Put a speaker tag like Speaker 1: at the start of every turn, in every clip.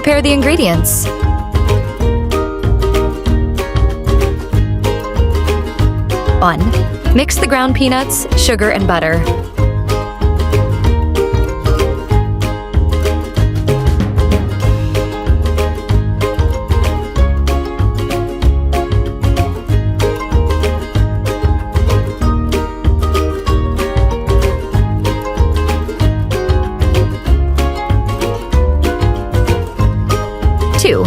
Speaker 1: prepare the ingredients. One, mix the ground peanuts, sugar, and butter. 2.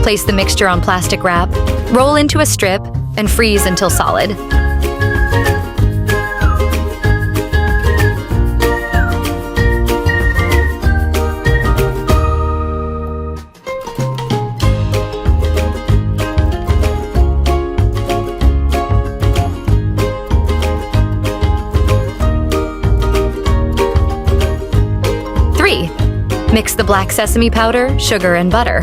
Speaker 1: Place the mixture on plastic wrap, roll into a strip, and freeze until solid. 3. Mix the black sesame powder, sugar, and butter.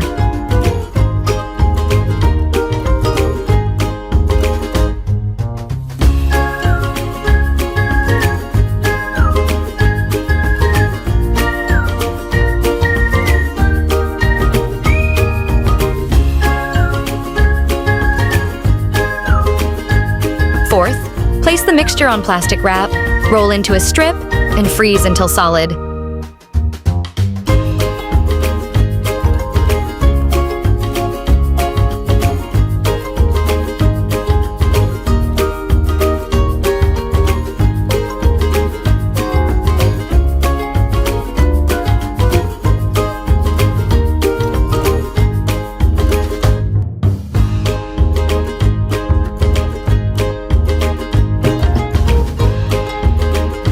Speaker 1: 4th, place the mixture on plastic wrap, roll into a strip, and freeze until solid.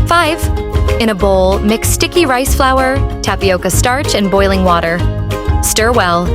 Speaker 1: 5. In a bowl, mix sticky rice flour, tapioca starch, and boiling water. Stir well.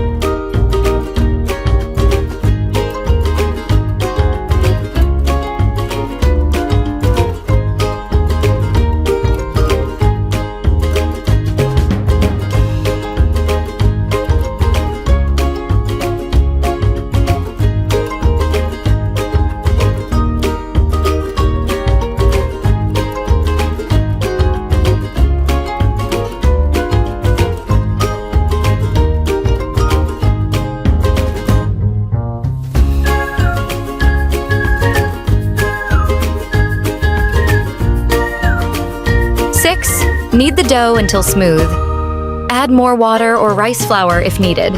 Speaker 1: 6. Knead the dough until smooth. Add more water or rice flour if needed.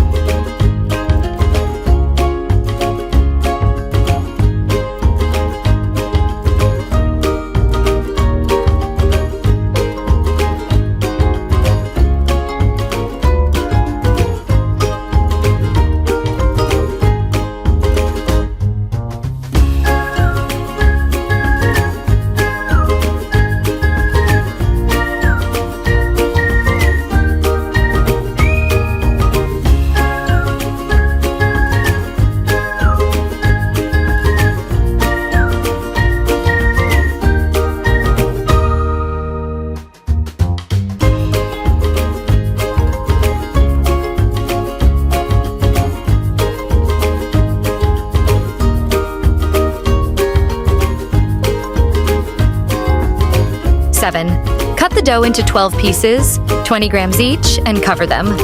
Speaker 1: 7. Cut the dough into 12 pieces, 20 grams each, and cover them.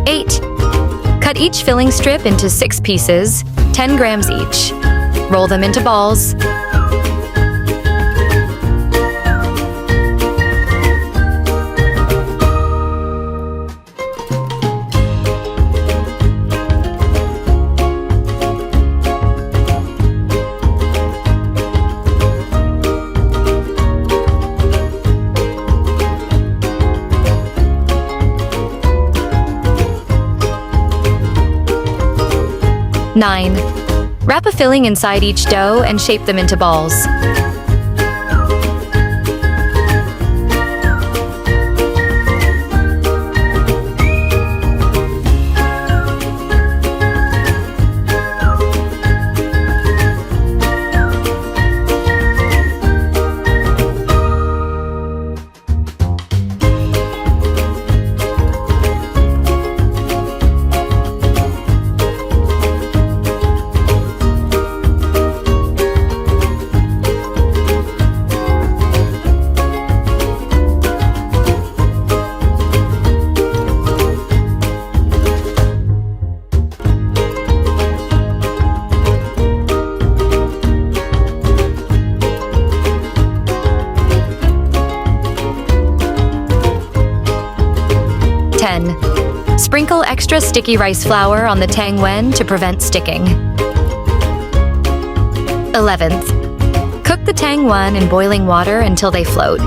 Speaker 1: 8. Cut each filling strip into 6 pieces, 10 grams each. Roll them into balls. 9. 9. Wrap a filling inside each dough and shape them into balls. 10. Sprinkle extra sticky rice flour on the tang yuan to prevent sticking. 11th. Cook the tang yuan in boiling water until they float.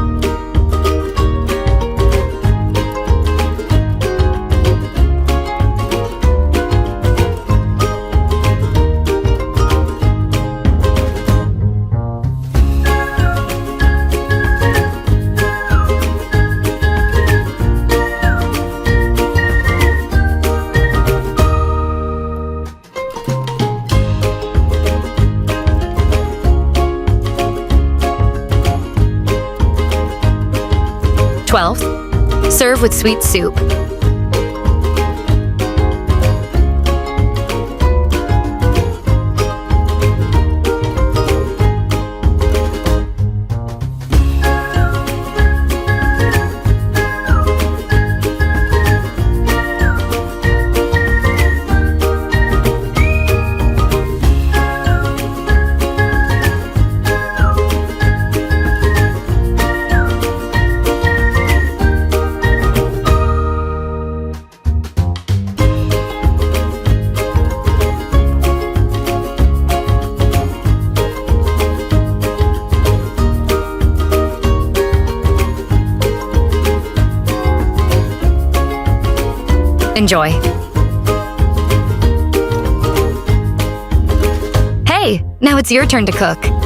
Speaker 1: 12th. Serve with sweet soup. Enjoy. Hey, now it's your turn to cook.